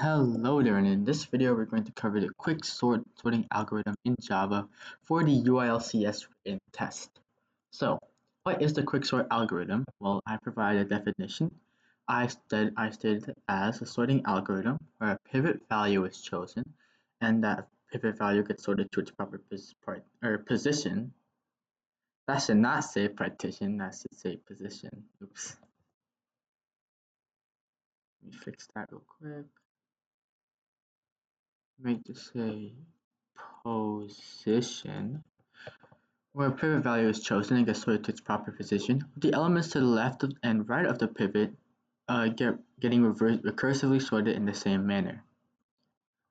Hello there, and in this video we're going to cover the quick sorting algorithm in Java for the UILCS written test. So, what is the quick sort algorithm? Well, I provide a definition. I stated it as a sorting algorithm where a pivot value is chosen, and that pivot value gets sorted to its proper position. That should not say partition, that should say position. Oops. Let me fix that real quick. Make this say position, where a pivot value is chosen and gets sorted to its proper position. The elements to the left and right of the pivot getting recursively sorted in the same manner.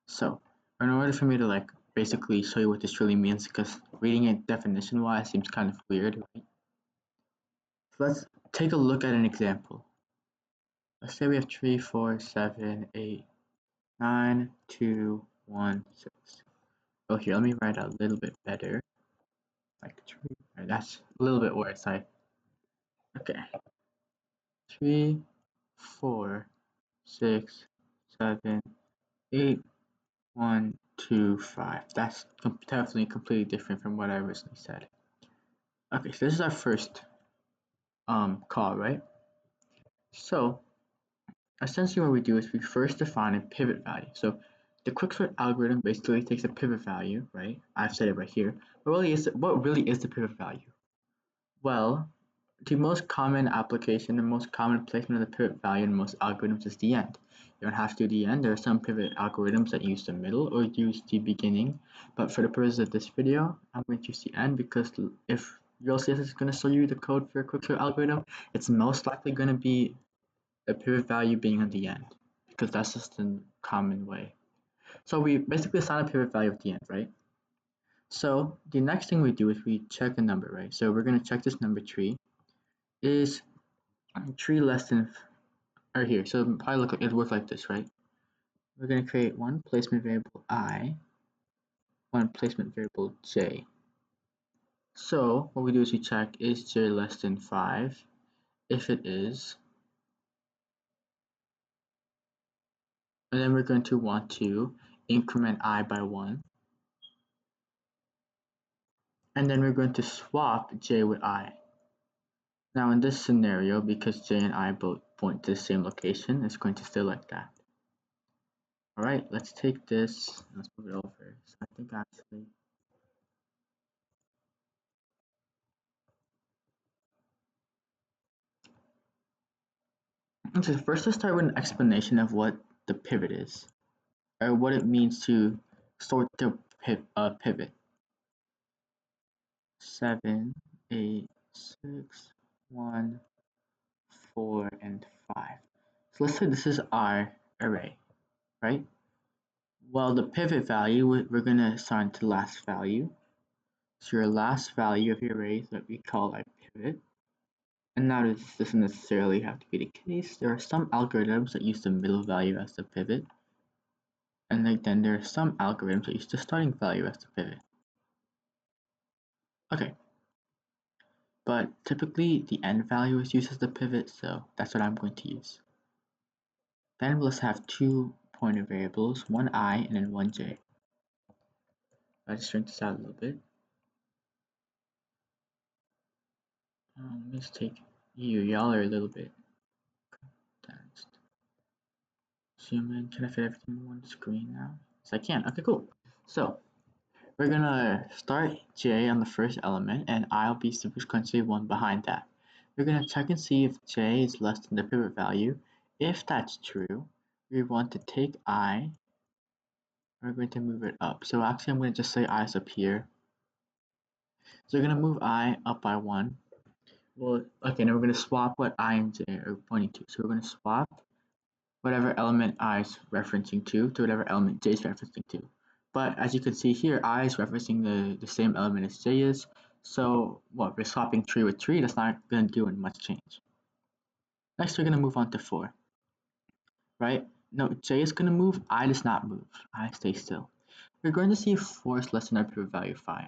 So, in order for me to basically show you what this really means, because reading it definition-wise seems kind of weird, right? So let's take a look at an example. Let's say we have 3, 4, 7, 8, 9, 2, 1, 6. Oh, here, let me write a little bit better. Like 3, that's a little bit worse. Okay. 3, 4, 6, 7, 8, 1, 2, 5. That's definitely completely different from what I originally said. Okay, so this is our first call, right? So essentially what we do is we first define a pivot value. So the quicksort algorithm basically takes a pivot value, right? I've said it right here. What really is the pivot value? Well, the most common application, the most common placement of the pivot value in most algorithms is the end. You don't have to do the end. There are some pivot algorithms that use the middle or use the beginning, but for the purpose of this video, I'm going to use the end because if UILCS is going to show you the code for a quicksort algorithm, it's most likely going to be a pivot value being on the end because that's just the common way. So we basically assign a pivot value at the end, right? So the next thing we do is we check a number, right? So we're going to check this number tree. Is 3 less than, or here, so it probably it works like this, right? We're going to create one placement variable I, one placement variable j. So what we do is we check, is j less than 5? If it is, and then we're going to want to increment I by 1. And then we're going to swap j with I. Now in this scenario, because j and I both point to the same location, it's going to stay like that. Alright, let's take this, let's move it over. So I think actually, okay, first let's start with an explanation of what the pivot is, or what it means to sort the pivot. 7, 8, 6, 1, 4, and 5. So let's say this is our array, right? Well, the pivot value, we're going to assign to the last value. So your last value of your array is what we call a pivot. And now this doesn't necessarily have to be the case. There are some algorithms that use the middle value as the pivot. And then there are some algorithms that use the starting value as the pivot. Okay. But typically the end value is used as the pivot, so that's what I'm going to use. Then let's have 2 pointer variables, one I and then one j. I'll just shrink this out a little bit. Let's take y'all are a little bit condensed. Zoom in. Can I fit everything on one screen now? Yes, I can. Okay, cool. So we're gonna start j on the first element, and I'll be sequentially one behind that. We're gonna check and see if j is less than the pivot value. If that's true, we want to take I. We're going to move it up. So actually, I'm going to just say I is up here. So we're going to move I up by 1. Well, okay, now we're going to swap what I and j are pointing to. So we're going to swap whatever element I is referencing to whatever element j is referencing to. But as you can see here, I is referencing the same element as j is. So what, we're swapping tree with tree, that's not going to do much change. Next, we're going to move on to 4. Right? No, j is going to move, I does not move. I stays still. We're going to see if 4 is less than our pivot value 5.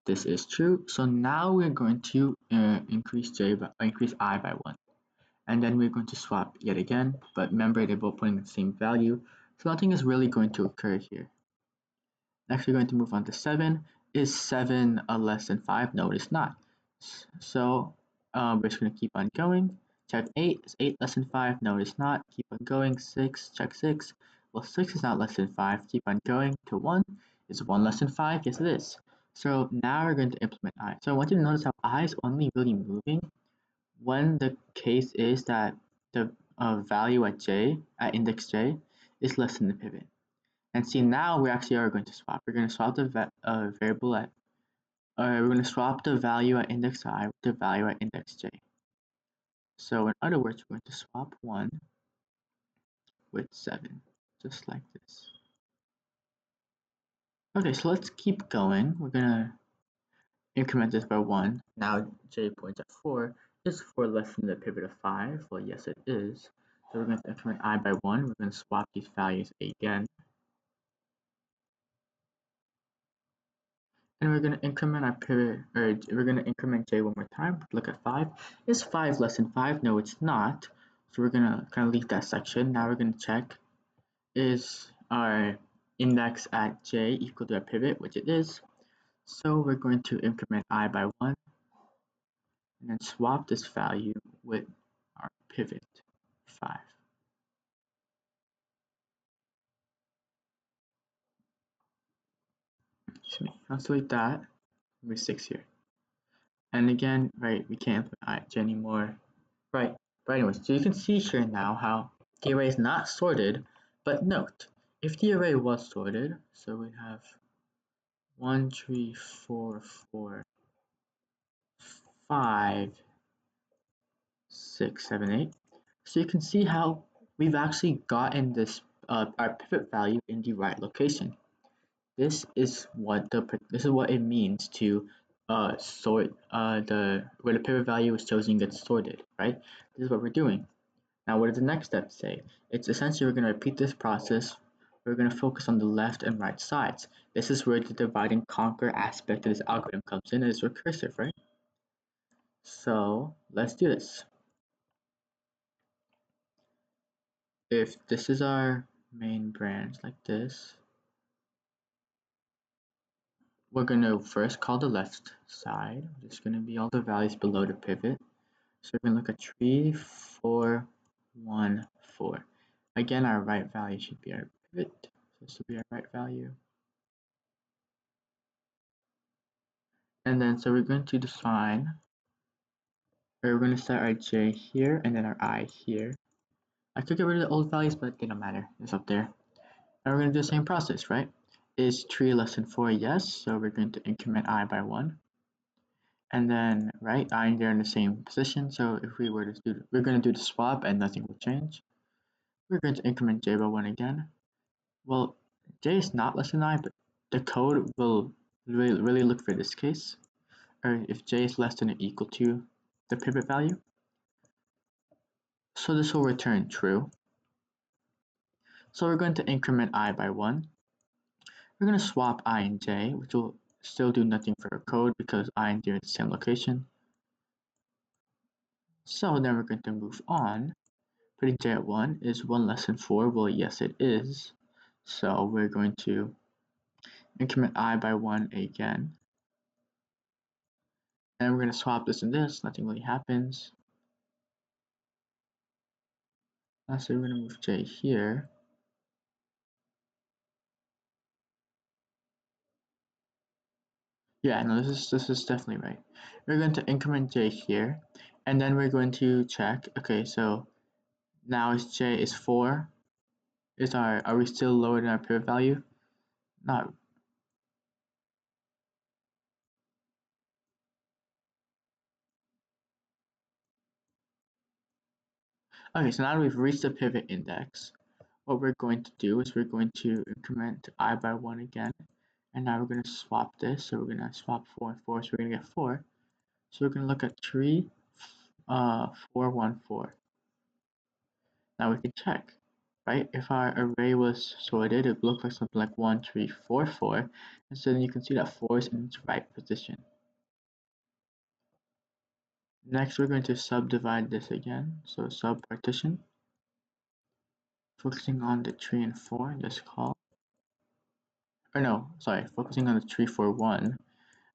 This is true, so now we're going to increase I by 1. And then we're going to swap yet again, but remember they're both pointing at the same value. So nothing is really going to occur here. Next, we're going to move on to 7. Is 7 less than 5? No, it is not. So we're just going to keep on going. Check 8. Is 8 less than 5? No, it is not. Keep on going. 6. Check 6. Well, 6 is not less than 5. Keep on going to 1. Is 1 less than 5? Yes, it is. So now we're going to implement I. So I want you to notice how I is only really moving when the case is that the value at j, at index j, is less than the pivot. And see, now we actually are going to swap. We're going to swap the variable at, we're going to swap the value at index I with the value at index j. So in other words, we're going to swap 1 with 7, just like this. Okay, so let's keep going. We're going to increment this by 1. Now j points at 4. Is 4 less than the pivot of 5? Well, yes, it is. So we're going to increment I by 1. We're going to swap these values again. And we're going to increment our pivot, or we're going to increment j one more time. Look at 5. Is 5 less than 5? No, it's not. So we're going to kind of leave that section. Now we're going to check, is our index at j equal to our pivot, which it is. So we're going to increment I by 1, and then swap this value with our pivot 5. Excuse me. I'll delete that. We're 6 here. And again, right, we can't implement ij anymore. Right, but anyways, so you can see here now how the array is not sorted, but note, if the array was sorted, so we have 1, 3, 4, 4, 5, 6, 7, 8. So you can see how we've actually gotten this our pivot value in the right location. This is what it means to sort where the pivot value is chosen gets sorted, right? This is what we're doing. Now, what does the next step say? It's essentially we're going to repeat this process. We're going to focus on the left and right sides. This is where the divide and conquer aspect of this algorithm comes in. It's recursive, right? So let's do this. If this is our main branch like this, we're going to first call the left side, which is going to be all the values below the pivot. So we're going to look at 3, 4, 1, 4. Again, our right value should be our pivot. So this will be our right value. And then, so we're going to define, or we're going to set our j here and then our I here. I could get rid of the old values, but they don't matter. It's up there. And we're going to do the same process, right? Is 3 less than 4? Yes. So we're going to increment I by 1. And then, right, I and j are in the same position. So if we were to do, we're going to do the swap and nothing will change. We're going to increment j by 1 again. Well, j is not less than I, but the code will really look for this case. Or if j is less than or equal to the pivot value. So this will return true. So we're going to increment I by 1. We're going to swap I and j, which will still do nothing for our code because I and j are in the same location. So then we're going to move on. Putting j at 1 is 1 less than 4. Well, yes, it is. So we're going to increment I by 1 again. And we're going to swap this and this. Nothing really happens. So we're going to move j here. Yeah, no, this is definitely right. We're going to increment j here, and then we're going to check. Okay, so now is j is 4. Are we still lower than our pivot value? Not. Okay, so now that we've reached the pivot index, what we're going to do is we're going to increment I by 1 again, and now we're going to swap this. So we're going to swap 4 and 4, so we're going to get 4. So we're going to look at 3, 4, 1, 4. Now we can check, right? If our array was sorted, it would look like something like 1, 3, 4, 4. And so then you can see that 4 is in its right position. Next, we're going to subdivide this again. So subpartition. focusing on the 3 and 4 in this call, or no, sorry, focusing on the 3, 4, 1,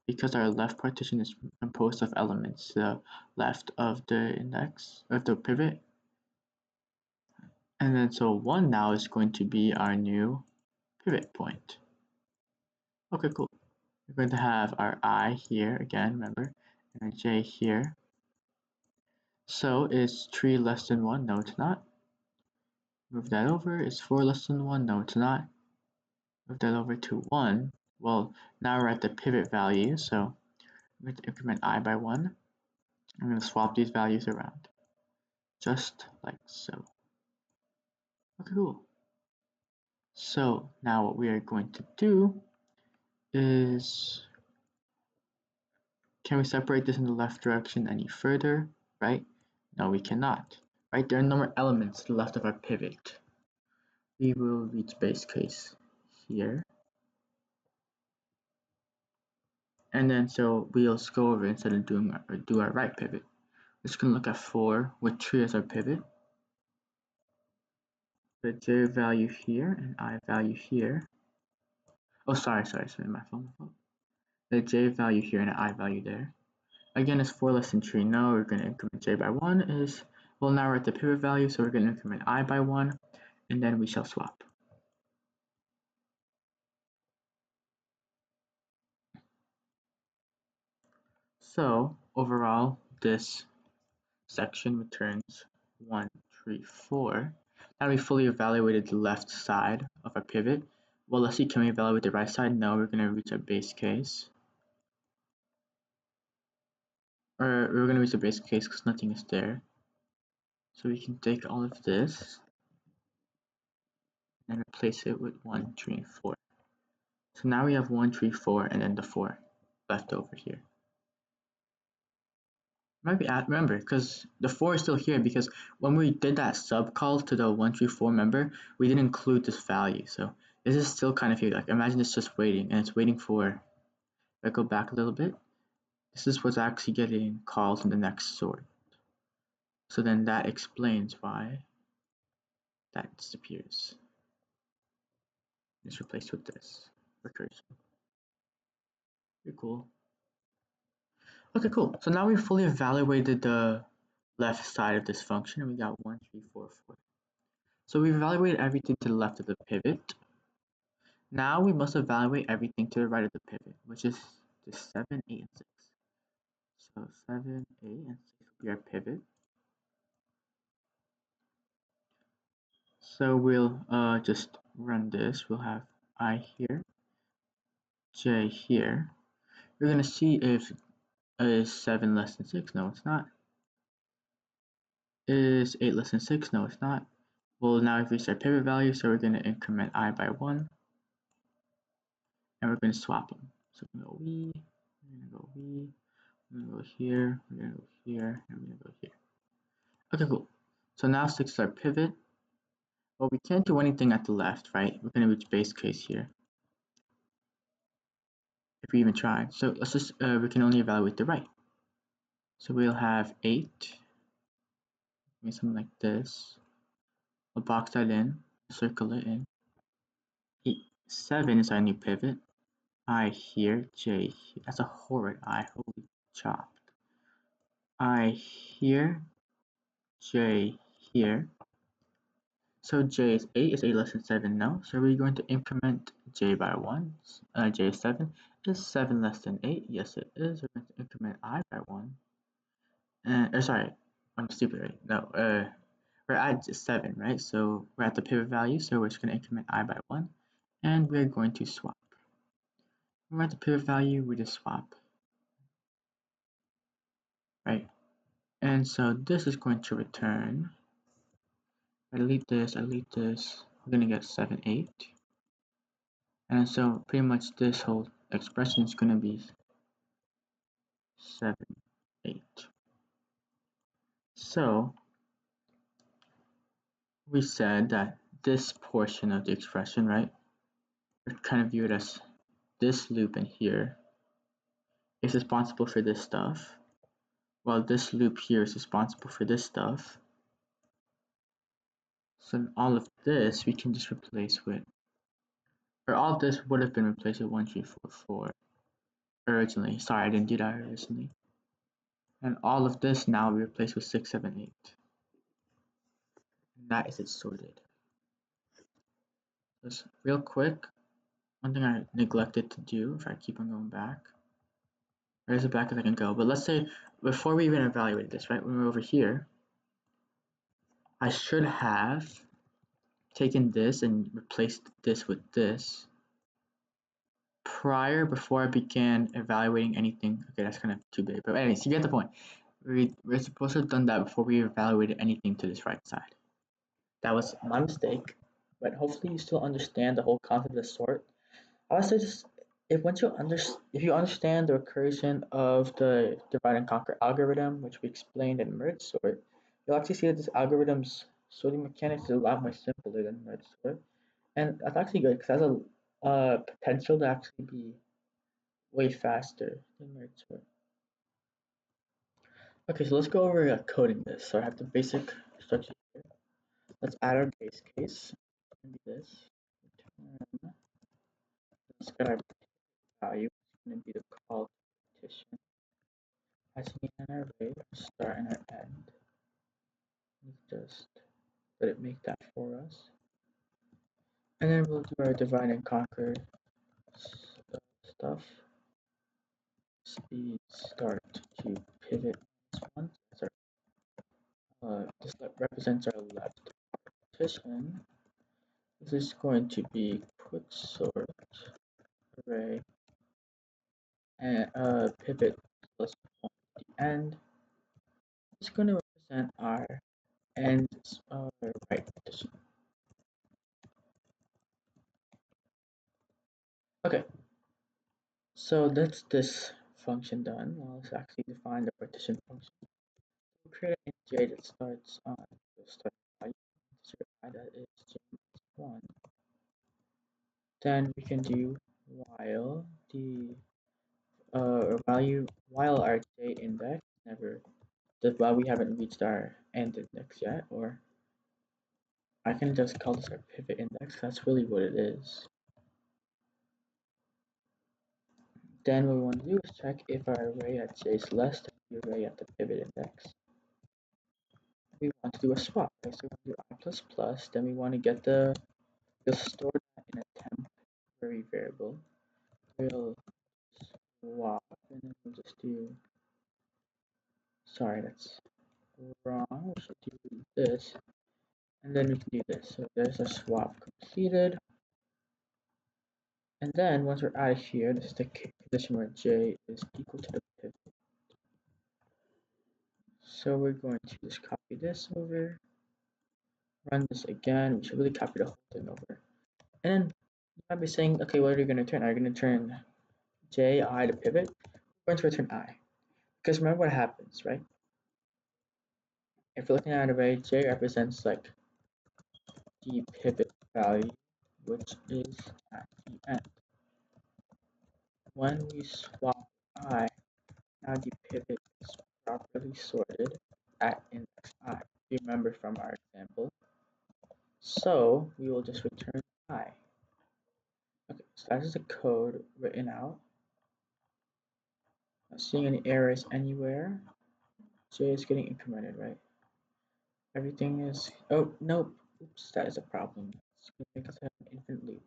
because our left partition is composed of elements, the left of the index, of the pivot, and then so 1 now is going to be our new pivot point. Okay, cool. We're going to have our I here again, remember, and our J here. So is 3 less than 1? No, it's not. Move that over. Is 4 less than 1? No, it's not. Move that over to 1. Well, now we're at the pivot value, so we're going to increment I by 1. I'm going to swap these values around, just like so. Okay, cool. So now what we are going to do is, can we separate this in the left direction any further, right? No, we cannot, right? There are no more elements to the left of our pivot. We will reach base case here. And then so we'll just go over instead of do our right pivot. We're just going to look at 4 with 3 as our pivot. The J value here and I value here. Oh, sorry, my fault. The J value here and the I value there. Again, is 4 less than 3? No, we're going to increment J by 1 is, well, now we're at the pivot value, so we're going to increment I by 1, and then we shall swap. So, overall, this section returns 1, 3, 4. Now we fully evaluated the left side of our pivot. Well, let's see, can we evaluate the right side? No, we're going to reach a base case. Or we're going to reach a base case because nothing is there. So we can take all of this and replace it with 1, 3, and 4. So now we have 1, 3, 4, and then the 4 left over here. Remember, because the 4 is still here, because when we did that sub call to the 1, 3, 4 member, we didn't include this value. So this is still kind of here. Like, imagine it's just waiting, and it's waiting for, if I go back a little bit, this is what's actually getting called in the next sort. So then that explains why that disappears. It's replaced with this recursion. Pretty cool. Okay, cool. So now we fully evaluated the left side of this function, and we got 1, 3, 4, 4. So we've evaluated everything to the left of the pivot. Now we must evaluate everything to the right of the pivot, which is the 7, 8, and 6. So 7, 8, and 6 will be our pivot. So we'll just run this. We'll have I here, J here. We're going to see if is 7 less than 6? No, it's not. Is 8 less than 6? No, it's not. Well, now we've reached our pivot value, so we're going to increment I by 1. And we're going to swap them. So we're going to go we, we're going to go we, we're going to go here, we're going to go here, and we're going to go here. Okay, cool. So now 6 is our pivot. Well, we can't do anything at the left, right? We're going to reach base case here, if we even try. So let's just, we can only evaluate the right. So we'll have 8, maybe something like this. We'll box that in, circle it in. 8, 7 is our new pivot. I here, J here. That's a horrid I, holy chopped. I here, J here. So J is 8. Is 8 less than 7? No. So we're going to increment J by 1. J is 7. Is 7 less than 8? Yes, it is. We're going to increment I by 1. Sorry, I'm stupid, right? No, we're at 7, right? So we're at the pivot value, so we're just going to increment I by 1. And we're going to swap. When we're at the pivot value, we just swap. Right? And so this is going to return, I delete this, we're going to get 7, 8. And so pretty much this whole expression is going to be 7, 8. So we said that this portion of the expression, right, we kind of view it as this loop in here is responsible for this stuff, while this loop here is responsible for this stuff. So all of this we can just replace with, or all of this would have been replaced with 1, 3, 4, 4 originally. Sorry, I didn't do that originally. And all of this now we replace with 6, 7, 8. And that is it sorted. Just real quick, one thing I neglected to do, if I keep on going back, or as back as I can go, but let's say before we even evaluated this, right, when we're over here, I should have taken this and replaced this with this before I began evaluating anything. Okay, that's kind of too big, but anyways, you get the point. We're supposed to have done that before we evaluated anything to this right side. That was my mistake, but hopefully you still understand the whole concept of sort. I would say just if you understand the recursion of the divide and conquer algorithm, which we explained in merge sort, you'll actually see that this algorithm's sorting mechanics is a lot more simpler than merge sort, and that's actually good because it has a potential to actually be way faster than merge sort. Okay, so let's go over coding this. So I have the basic structure here. Let's add our base case. And do this. Return. Let's get our value. It's going to be the call petition. Passing in an array, start and our end. Just let it make that for us. And then we'll do our divide and conquer stuff. Speed start to pivot one. This represents our left partition. This is going to be quick sort array and pivot plus point at the end. It's going to represent our end right partition. Okay, so that's this function done. Now let's actually define the partition function. We'll create an int j that starts on the start value. That is j-1. Then we can do while the while our j index while we haven't reached our end index yet, or I can just call this our pivot index. That's really what it is. Then what we want to do is check if our array at j is less than the array at the pivot index. We want to do a swap, right? So we want to do I plus plus, then we want to get we'll store that in a temporary variable. We'll swap, and then we'll just do, sorry, that's wrong. We should do this, and then we can do this. So there's a swap completed. And then once we're out of here, this is the condition where j is equal to the pivot. So we're going to just copy this over, run this again. We should really copy the whole thing over. And then you might be saying, okay, what are you going to turn? Are you going to turn j, I to pivot? We're going to return I. Because remember what happens, right? If you're looking at an array, j represents like the pivot value, which is at the end. When we swap I, now the pivot is properly sorted at index I. You remember from our example. So we will just return I. Okay, so that is the code written out. Not seeing any errors anywhere. J is getting incremented, right? Everything is, oh, nope. Oops, that is a problem. It's going to make us have an infinite loop.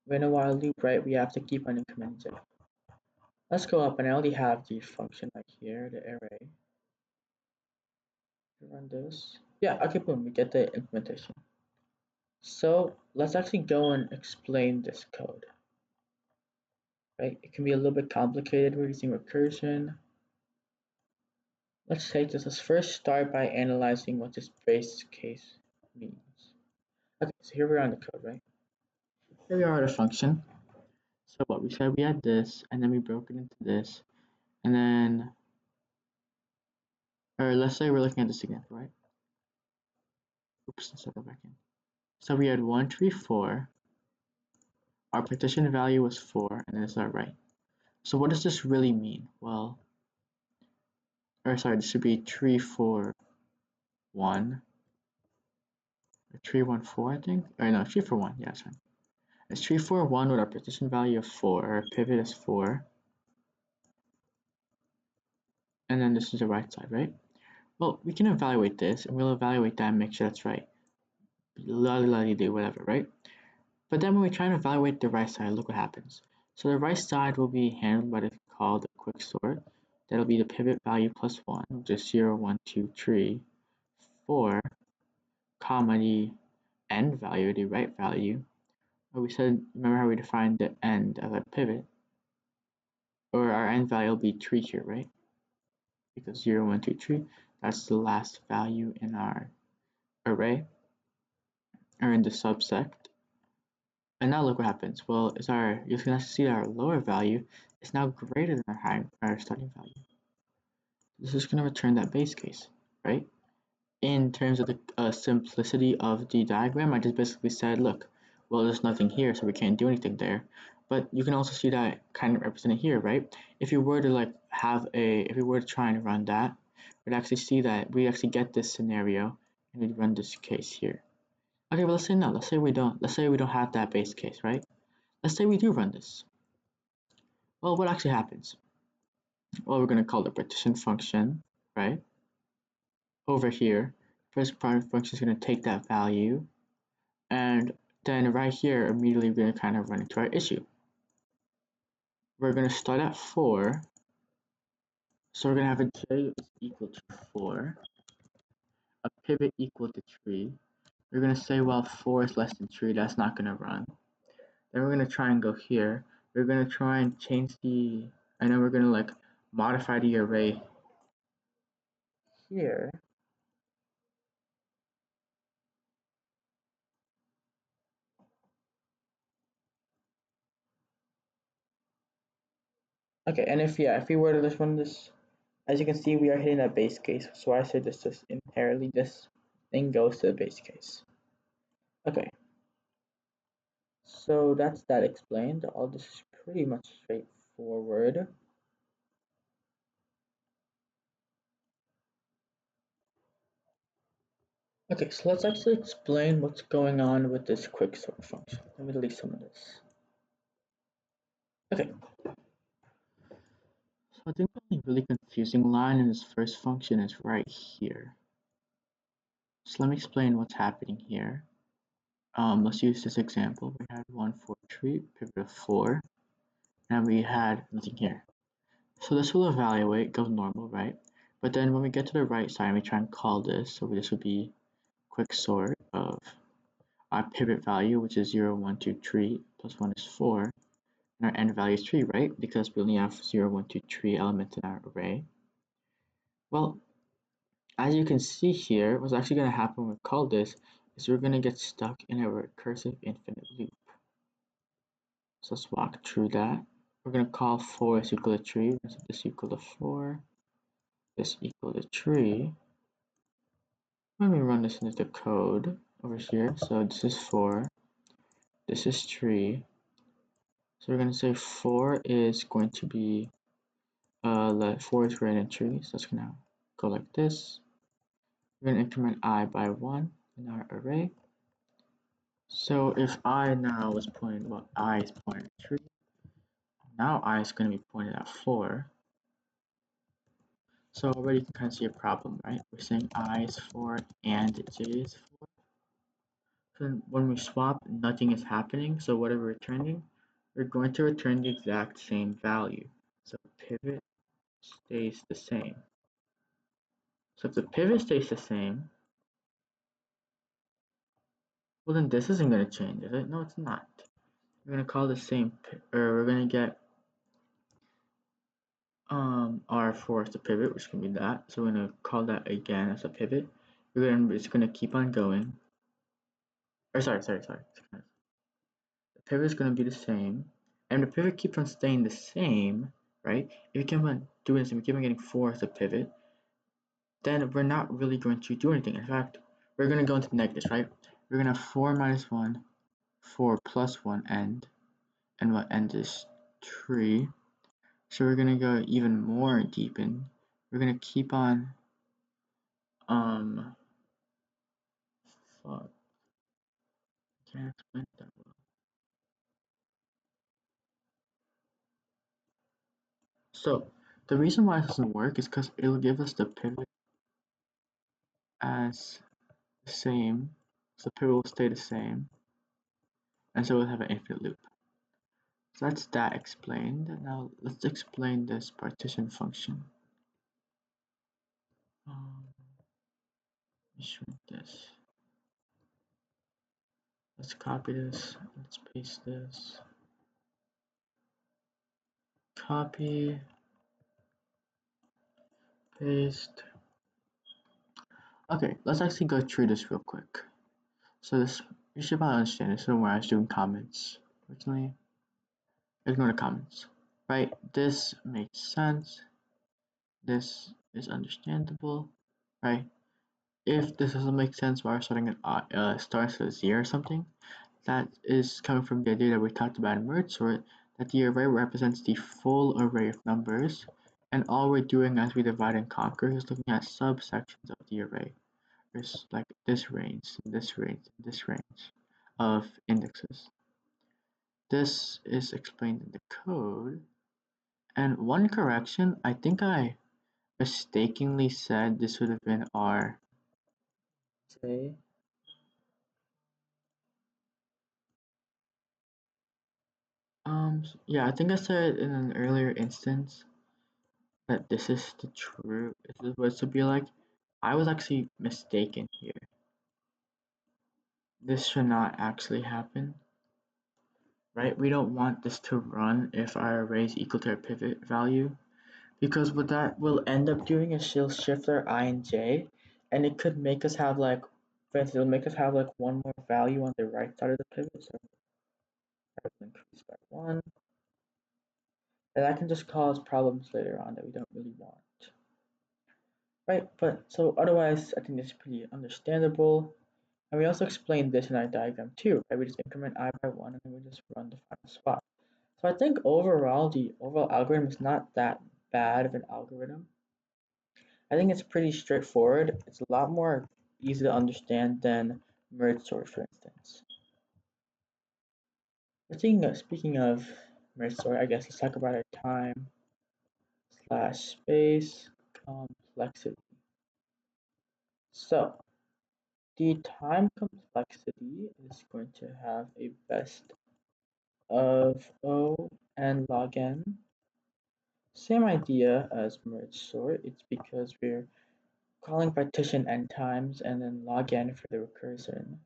In a while loop, right, we have to keep on incrementing J. Let's go up, and I already have the function right here, the array. Run this. Yeah, okay, boom, we get the implementation. So let's actually go and explain this code. Right, it can be a little bit complicated. We're using recursion. Let's take this. Let's first start by analyzing what this base case means. Okay, so here we are on the code, right? Here we are at a function. So what we said, we had this, and then we broke it into this, and then, or let's say we're looking at this again, right? Oops, let's go back in. So we had 1, 3, 4. Our partition value was 4, and this is our right. So what does this really mean? Well, or sorry, this should be 3, 4, 1. 3, 1, 4, I think. Or no, 3, 4, 1. Yeah, that's fine. It's 3, 4, 1 with our position value of 4. Our pivot is 4. And then this is the right side, right? Well, we can evaluate this, and we'll evaluate that and make sure that's right. La-di-la-di-do, whatever, right? But then when we try to evaluate the right side, look what happens. So the right side will be handled by the called the quick sort. That'll be the pivot value plus 1, which is 0, 1, 2, 3, 4, comma the end value, the right value. We said, remember how we defined the end of a pivot? Or our end value will be 3 here, right? Because 0, 1, 2, 3, that's the last value in our array, or in the subset. And now look what happens. Well, you're gonna see that our lower value is now greater than our starting value. This is gonna return that base case, right? In terms of the simplicity of the diagram, I just basically said, look, well, there's nothing here, so we can't do anything there. But you can also see that kind of represented here, right? If you were to if we were to try and run that, we'd actually see that we actually get this scenario, and we'd run this case here. Okay, but let's say no. Let's say we don't. Let's say we don't have that base case, right? Let's say we do run this. Well, what actually happens? Well, we're going to call the partition function, right? Over here, first product function is going to take that value, and then right here, immediately we're going to kind of run into our issue. We're going to start at 4, so we're going to have a j is equal to 4, a pivot equal to 3. We're going to say, well, 4 is less than 3, that's not going to run. Then we're going to try and go here. We're going to try and change and then we're going to modify the array here. Okay, and if we were to just run this, as you can see, we are hitting that base case. So I say this just inherently, this thing goes to the base case. Okay, so that's that explained. All this is pretty much straightforward. Okay, so let's actually explain what's going on with this quicksort function. Let me delete some of this. Okay. So I think the only really confusing line in this first function is right here. So let me explain what's happening here. Let's use this example. We had 1, 4, 3, pivot of 4, and we had nothing here. So this will evaluate, go normal, right? But then when we get to the right side, we try and call this. So this would be quick sort of our pivot value, which is 0, 1, 2, 3, plus 1 is 4. And our end value is 3, right? Because we only have 0, 1, 2, 3 elements in our array. Well, as you can see here, what's actually going to happen when we call this is we're going to get stuck in a recursive infinite loop. So let's walk through that. We're going to call 4 is equal to 3, we're going to set this equal to 4, this equal to 3. Let me run this into the code over here. So this is 4, this is 3. So we're going to say 4 is going to be, 4 is greater than 3, so it's going to go like this. We're going to increment I by 1 in our array. So if I now is pointing, well, I is pointing at 3, now I is going to be pointed at 4. So already you can kind of see a problem, right? We're saying I is 4 and j is 4. So when we swap, nothing is happening. So whatever we're returning, we're going to return the exact same value. So pivot stays the same. So if the pivot stays the same, well then this isn't going to change, is it? No, it's not. We're going to call the same, or we're going to get R4 as the pivot, which can be that. So we're going to call that again as a pivot. It's going to keep on going. Or sorry. The pivot is going to be the same. And the pivot keeps on staying the same, right? If we keep on doing this and we keep on getting 4 as a pivot, then we're not really going to do anything. In fact, we're going to go into negatives, right? We're going to have 4 minus 1, 4 plus 1 end, and what end is 3. So we're going to go even more deep in. We're going to keep on, fuck. Can't explain it that well. So the reason why it doesn't work is because it'll give us the pivot as the same, so the pivot will stay the same, and so we'll have an infinite loop. So that's that explained. Now let's explain this partition function. Let me shrink this. Let's copy this. Let's paste this. Copy, paste. Okay, let's actually go through this real quick. So this, you should probably understand this when I was doing comments. Originally, ignore the comments. Right, this makes sense. This is understandable. Right, if this doesn't make sense while starting at starts at 0 or something, that is coming from the idea that we talked about in merge sort, that the array represents the full array of numbers, and all we're doing as we divide and conquer is looking at subsections of the array. There's like this range, this range, this range of indexes. This is explained in the code. And one correction, I think I mistakenly said this would have been our say yeah, I think I said in an earlier instance that this is the true, this is what it should be like. I was actually mistaken here. This should not actually happen, right? We don't want this to run if our array is equal to our pivot value, because what that will end up doing is she'll shift our I and j, and it could make us have like, for instance, it'll make us have like one more value on the right side of the pivot, so that will increase by 1. And that can just cause problems later on that we don't really want. Right, but so otherwise I think it's pretty understandable. And we also explained this in our diagram too, right? We just increment I by 1 and then we just run the final spot. So I think overall the overall algorithm is not that bad of an algorithm. I think it's pretty straightforward. It's a lot more easy to understand than merge sort, for instance. But speaking of merge sort, I guess let's talk about our time slash space complexity. So the time complexity is going to have a best of O and log n. Same idea as merge sort. It's because we're calling partition n times and then log n for the recursion.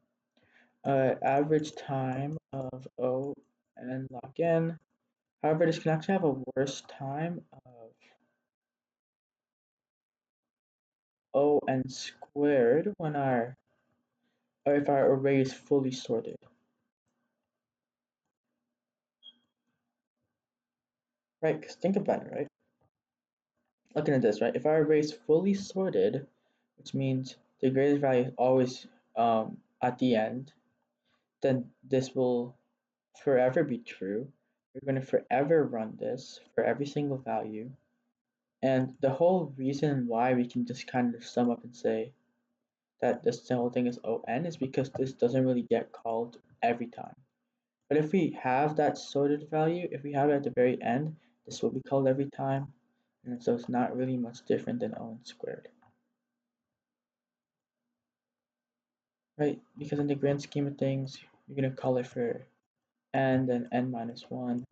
Average time of O and log n. However, this can actually have a worse time of O n squared when if our array is fully sorted. Right, because think about it, right? Looking at this, right? If our array is fully sorted, which means the greatest value is always at the end, then this will forever be true. We're going to forever run this for every single value. And the whole reason why we can just kind of sum up and say that this whole thing is ON is because this doesn't really get called every time. But if we have that sorted value, if we have it at the very end, this will be called every time. And so it's not really much different than O squared. Right? Because in the grand scheme of things, you're going to call it for n, then n minus 1,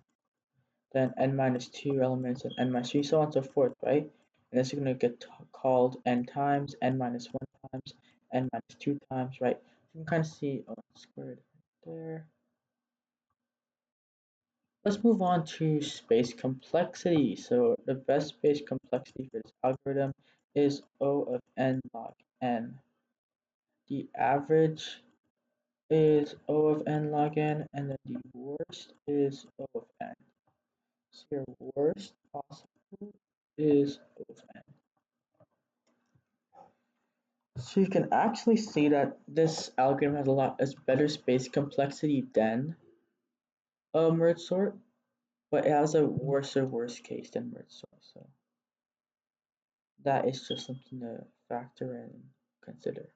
then n minus 2 elements, and n minus 3, so on and so forth, right? And this is going to get called n times, n minus 1 times, n minus 2 times, right? You can kind of see O squared right there. Let's move on to space complexity. So the best space complexity for this algorithm is O of n log n. The average is O of n log n, and then the worst is O of n. So your worst possible is O of n. So you can actually see that this algorithm has a lot better space complexity than a merge sort, but it has a worst case than merge sort. So that is just something to factor in and consider.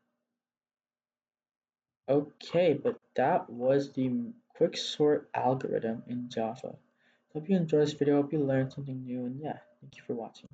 Okay, but that was the quick sort algorithm in Java. Hope you enjoyed this video. Hope you learned something new, and yeah, thank you for watching.